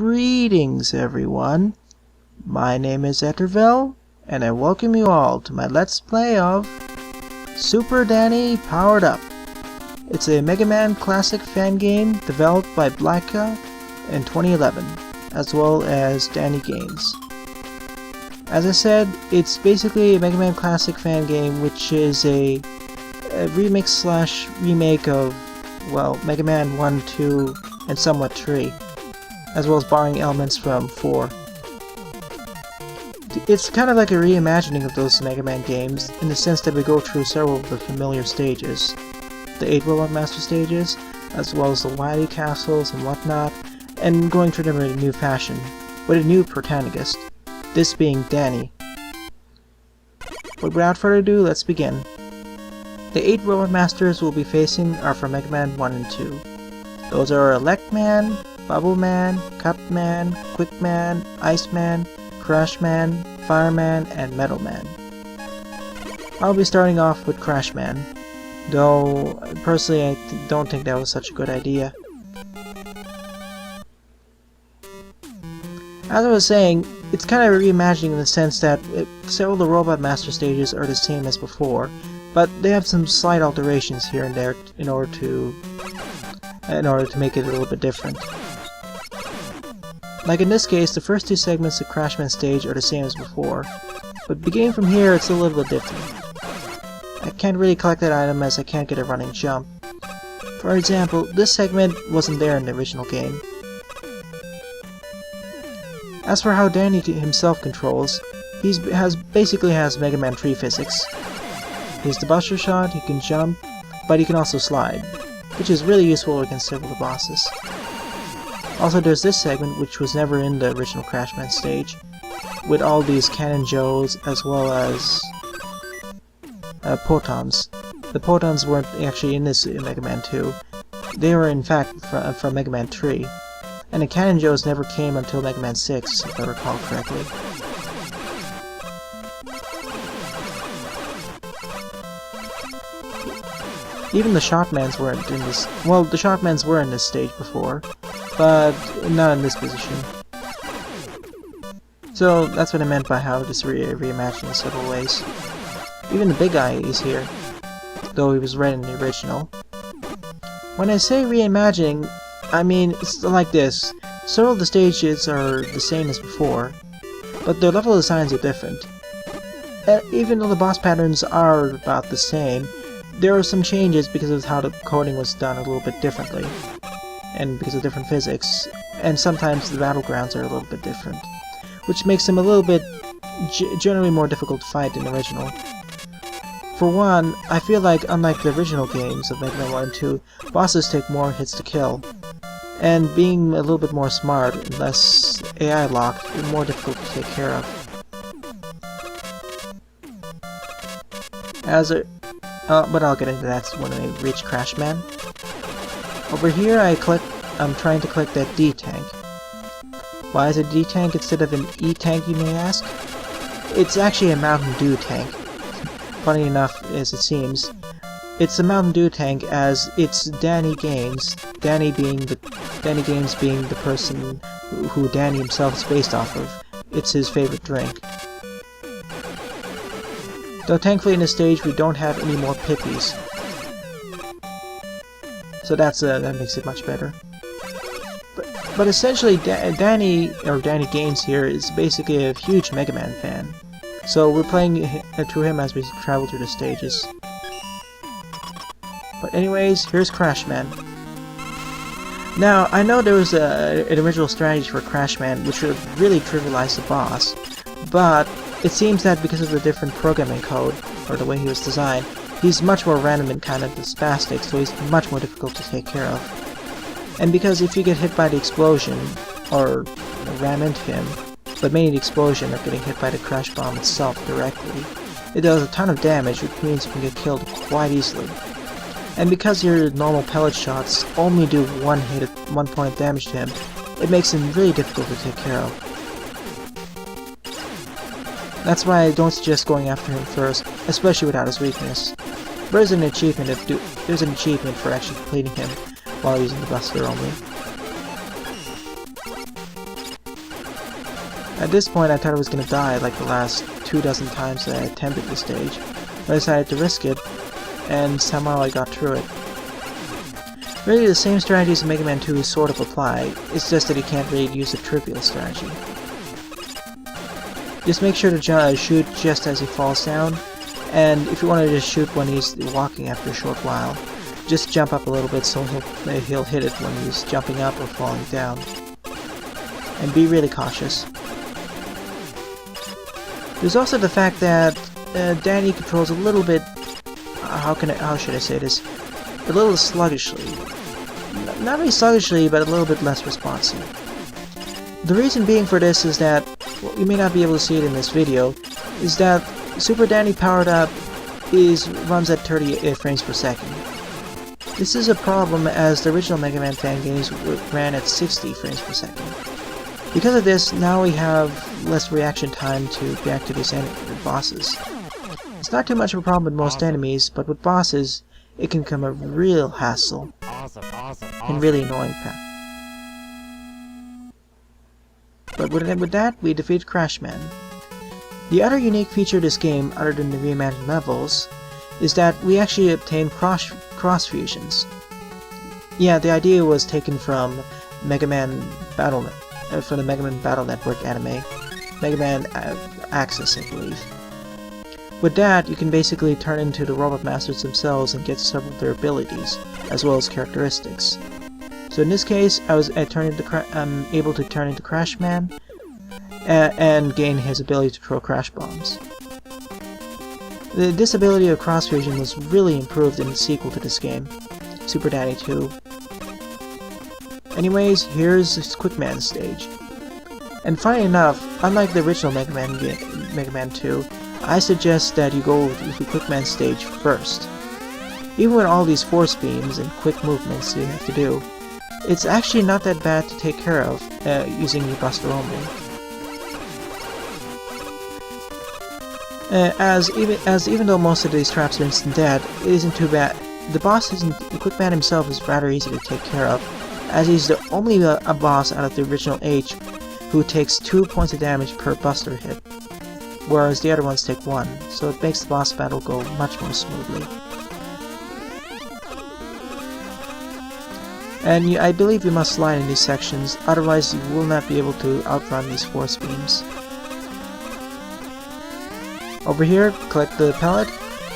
Greetings everyone, my name is Etterville, and I welcome you all to my Let's Play of Super Danny Powered Up. It's a Mega Man classic fan game developed by Blyka in 2011, as well as Danny Games. As I said, it's basically a Mega Man classic fan game, which is a remix slash remake of, well, Mega Man 1, 2, and somewhat 3. As well as borrowing elements from 4. It's kind of like a reimagining of those Mega Man games, in the sense that we go through several of the familiar stages. The 8 Robot Master stages, as well as the Wily castles and whatnot, and going through them in a new fashion, with a new protagonist, this being Danny. But without further ado, let's begin. The 8 Robot Masters we'll be facing are from Mega Man 1 and 2. Those are Electman, Bubbleman, Cupman, Quickman, Iceman, Crashman, Fireman, and Metalman. I'll be starting off with Crashman, though personally I don't think that was such a good idea. As I was saying, it's kind of reimagining in the sense that several of the Robot Master stages are the same as before, but they have some slight alterations here and there in order to make it a little bit different. Like in this case, the first 2 segments of Crashman stage are the same as before, but beginning from here it's a little bit different. I can't really collect that item as I can't get a running jump. For example, this segment wasn't there in the original game. As for how Danny himself controls, he basically has Mega Man 3 physics. He has the Buster Shot, he can jump, but he can also slide, which is really useful against several of the bosses. Also there's this segment, which was never in the original Crashman stage, with all these Cannon Joes as well as Potons. The Potons weren't actually in this Mega Man 2, they were in fact from Mega Man 3, and the Cannon Joes never came until Mega Man 6, if I recall correctly. Even the Shotmans weren't in this. Well, the Shotmans were in this stage before, but not in this position. So that's what I meant by how this reimagined in several ways. Even the big guy is here, though he was right in the original. When I say reimagining, I mean it's like this. Several of the stages are the same as before, but their level designs are different. Even though the boss patterns are about the same, there are some changes because of how the coding was done a little bit differently, and because of different physics, and sometimes the battlegrounds are a little bit different, which makes them a little bit generally more difficult to fight than the original. For one, I feel like unlike the original games of Mega Man 1 and 2, bosses take more hits to kill, and being a little bit more smart and less AI locked, they're more difficult to take care of. But I'll get into that when I reach Crashman. Over here I'm trying to collect that D-Tank. Why is it D-Tank instead of an E-Tank, you may ask? It's actually a Mountain Dew tank. Funny enough as it seems. It's a Mountain Dew tank as it's Danny Games, Danny Games being the person who Danny himself is based off of. It's his favorite drink. Though thankfully in this stage we don't have any more Pippies. So that makes it much better. But essentially Danny Games here is basically a huge Mega Man fan. So we're playing through him as we travel through the stages. But anyways, here's Crashman. Now, I know there was an original strategy for Crashman which would have really trivialized the boss, but it seems that because of the different programming code, or the way he was designed, he's much more random and kind of spastic, so he's much more difficult to take care of. And because if you get hit by the explosion, or ram into him, but mainly the explosion of getting hit by the crash bomb itself directly, it does a ton of damage, which means you can get killed quite easily. And because your normal pellet shots only do one point of damage to him, it makes him really difficult to take care of. That's why I don't suggest going after him first, especially without his weakness. There's an achievement for actually completing him while using the Buster only. At this point I thought I was gonna die like the last 24 times that I attempted this stage, but I decided to risk it, and somehow I got through it. Really, the same strategies in Mega Man 2 sort of apply, it's just that you can't really use a trivial strategy. Just make sure to shoot just as he falls down, and if you want to just shoot when he's walking after a short while, just jump up a little bit so he'll hit it when he's jumping up or falling down. And be really cautious. There's also the fact that Danny controls a little bit, how should I say this, a little sluggishly. Not really sluggishly, but a little bit less responsive. The reason being for this is that, well, you may not be able to see it in this video, is that Super Danny powered up runs at 30 frames per second. This is a problem as the original Mega Man fan games ran at 60 frames per second. Because of this, now we have less reaction time to react to these bosses. It's not too much of a problem with most enemies, but with bosses, it can become a real hassle and really annoying path. But with that, we defeated Crashman. The other unique feature of this game, other than the reimagined levels, is that we actually obtained cross fusions. Yeah, the idea was taken from Mega Man Battle from the Mega Man Battle Network anime, Mega Man Axis, I believe. With that, you can basically turn into the Robot Masters themselves and get some of their abilities, as well as characteristics. So in this case, I was able to turn into Crashman, and gain his ability to throw crash bombs. This ability of cross fusion was really improved in the sequel to this game, Super Danny 2. Anyways, here's Quickman's stage. And funny enough, unlike the original Mega Man 2, I suggest that you go to Quickman's stage first. Even with all these force beams and quick movements you have to do, it's actually not that bad to take care of using the Buster only. Even though most of these traps are instant death, it isn't too bad. The Quickman himself is rather easy to take care of, as he's the only a boss out of the original H who takes 2 points of damage per Buster hit, whereas the other ones take 1, so it makes the boss battle go much more smoothly. And I believe you must slide in these sections, otherwise you will not be able to outrun these force beams. Over here, collect the pellet,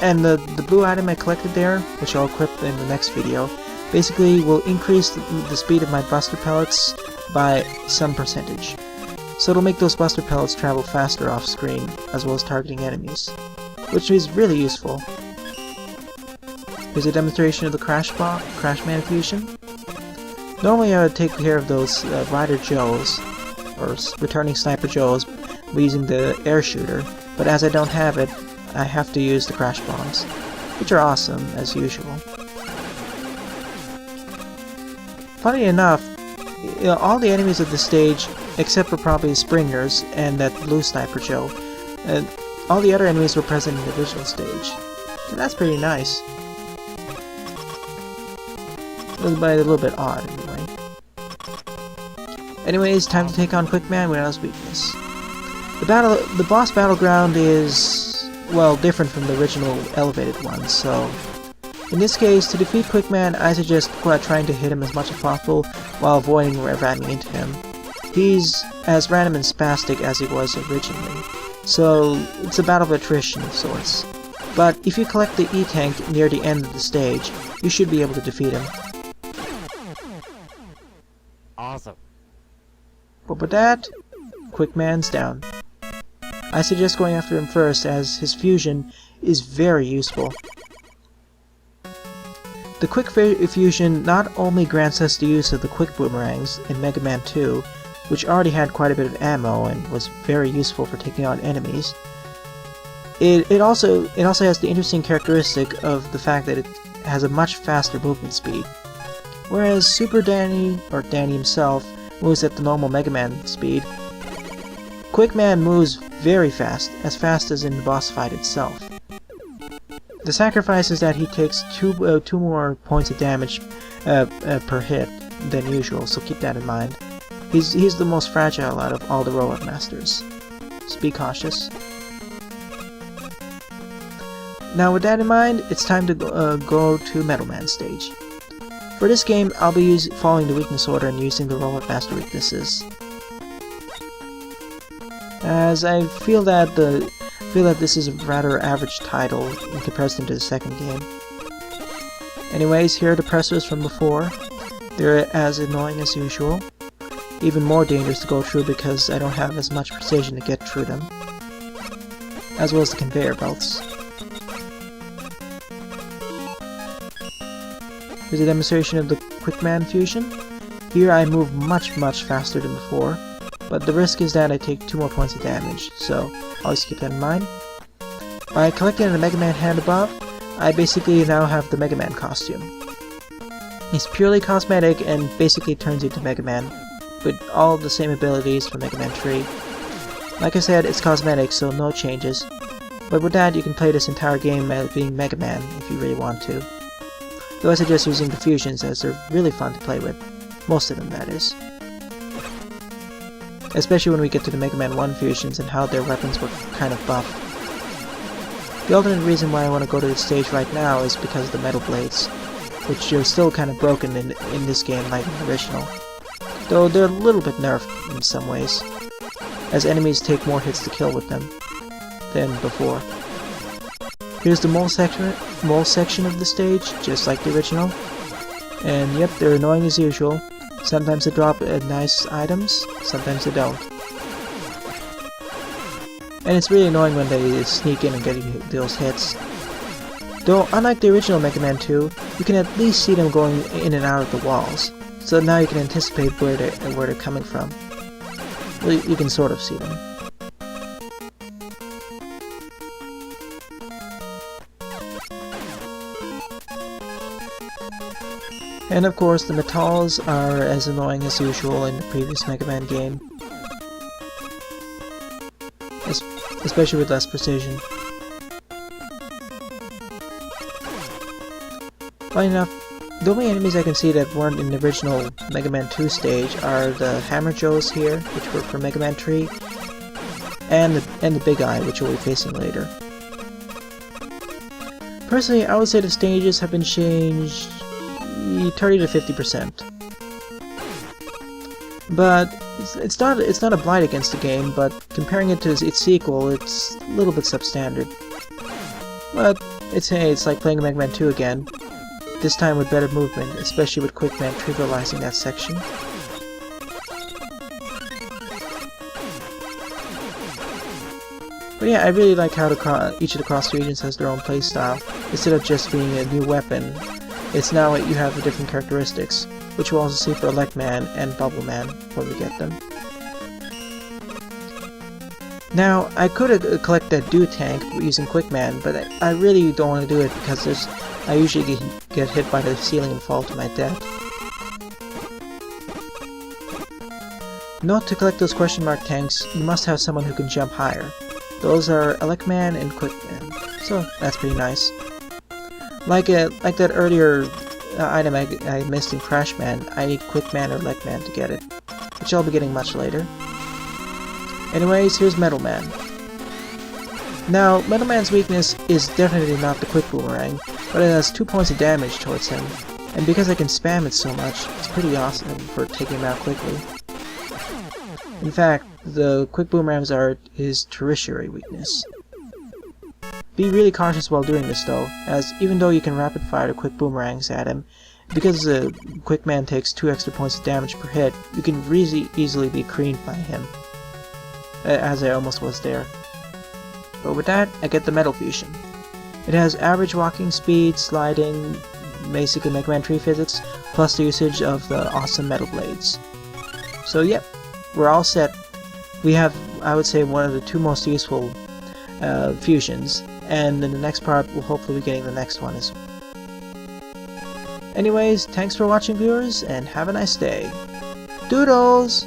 and the blue item I collected there, which I'll equip in the next video, basically will increase the speed of my Buster pellets by some percentage. So it'll make those Buster pellets travel faster off screen, as well as targeting enemies, which is really useful. Here's a demonstration of the Crashman fusion. Normally I would take care of those Rider Joes, or returning Sniper Joes, by using the air shooter, but as I don't have it, I have to use the crash bombs, which are awesome, as usual. Funny enough, all the enemies of the stage, except for probably Springers and that blue Sniper Joe, all the other enemies were present in the original stage. So that's pretty nice. But a little bit odd, anyway. Anyways, time to take on Quickman without his weakness. The boss battleground is, well, different from the original elevated one, so in this case, to defeat Quickman, I suggest trying to hit him as much as possible while avoiding ramming into him. He's as random and spastic as he was originally, so it's a battle of attrition of sorts. But if you collect the E-Tank near the end of the stage, you should be able to defeat him. Awesome. But with that, Quickman's down. I suggest going after him first, as his fusion is very useful. The Quick Fusion not only grants us the use of the Quick Boomerangs in Mega Man 2, which already had quite a bit of ammo and was very useful for taking on enemies, it also has the interesting characteristic of the fact that it has a much faster movement speed. Whereas Super Danny, or Danny himself, moves at the normal Mega Man speed, Quickman moves very fast as in the boss fight itself. The sacrifice is that he takes two more points of damage per hit than usual, so keep that in mind. He's the most fragile out of all the Robot Masters, so be cautious. Now with that in mind, it's time to go to Metal Man stage. For this game, I'll be following the weakness order and using the Robot Master weaknesses, as I feel that this is a rather average title in comparison to the second game. Anyways, here are the pressers from before. They're as annoying as usual. Even more dangerous to go through because I don't have as much precision to get through them. As well as the conveyor belts. Here's a demonstration of the Quickman fusion. Here I move much faster than before, but the risk is that I take 2 more points of damage, so always keep that in mind. By collecting the Mega Man hand above, I basically now have the Mega Man costume. It's purely cosmetic and basically turns into Mega Man, with all the same abilities from Mega Man 3. Like I said, it's cosmetic, so no changes, but with that you can play this entire game as being Mega Man if you really want to. Though I suggest using the fusions as they're really fun to play with. Most of them, that is. Especially when we get to the Mega Man 1 fusions and how their weapons were kind of buffed. The ultimate reason why I want to go to this stage right now is because of the metal blades, which are still kind of broken in this game like in the original. Though they're a little bit nerfed in some ways, as enemies take more hits to kill with them than before. Here's the mole section of the stage, just like the original. And yep, they're annoying as usual. Sometimes they drop nice items, sometimes they don't. And it's really annoying when they sneak in and get those hits. Though, unlike the original Mega Man 2, you can at least see them going in and out of the walls. So now you can anticipate where they're coming from. Well, you can sort of see them. And of course, the Metals are as annoying as usual in the previous Mega Man game. Especially with less precision. Funny enough, the only enemies I can see that weren't in the original Mega Man 2 stage are the Hammer Joes here, which were from Mega Man 3, and the Big Eye, which we'll be facing later. Personally, I would say the stages have been changed 30 to 50%. But it's not a blight against the game, but comparing it to its sequel, it's a little bit substandard. But it's like playing Mega Man 2 again, this time with better movement, especially with Quickman trivializing that section. But yeah, I really like how each of the cross regions has their own playstyle. Instead of just being a new weapon, it's now you have the different characteristics, which we'll also see for Elect Man and Bubble Man when we get them. Now, I could collect that Dew Tank using Quickman, but I really don't want to do it because I usually get hit by the ceiling and fall to my death. Note to collect those question mark tanks, you must have someone who can jump higher. Those are Elect Man and Quickman, so that's pretty nice. Like that earlier item I missed in Crashman, I need Quickman or Elect Man to get it, which I'll be getting much later. Anyways, here's Metal Man. Now, Metal Man's weakness is definitely not the Quick Boomerang, but it has 2 points of damage towards him, and because I can spam it so much, it's pretty awesome for taking him out quickly. In fact, the Quick Boomerangs are his tertiary weakness. Be really cautious while doing this though, as even though you can rapid fire the Quick Boomerangs at him, because the Quickman takes 2 extra points of damage per hit, you can really easily be creamed by him. As I almost was there. But with that, I get the Metal Fusion. It has average walking speed, sliding, basically Mega Man 3 physics, plus the usage of the awesome metal blades. So yep, we're all set. We have, I would say, one of the 2 most useful fusions, and in the next part we'll hopefully be getting the next one as well. Anyways, thanks for watching viewers, and have a nice day. Doodles!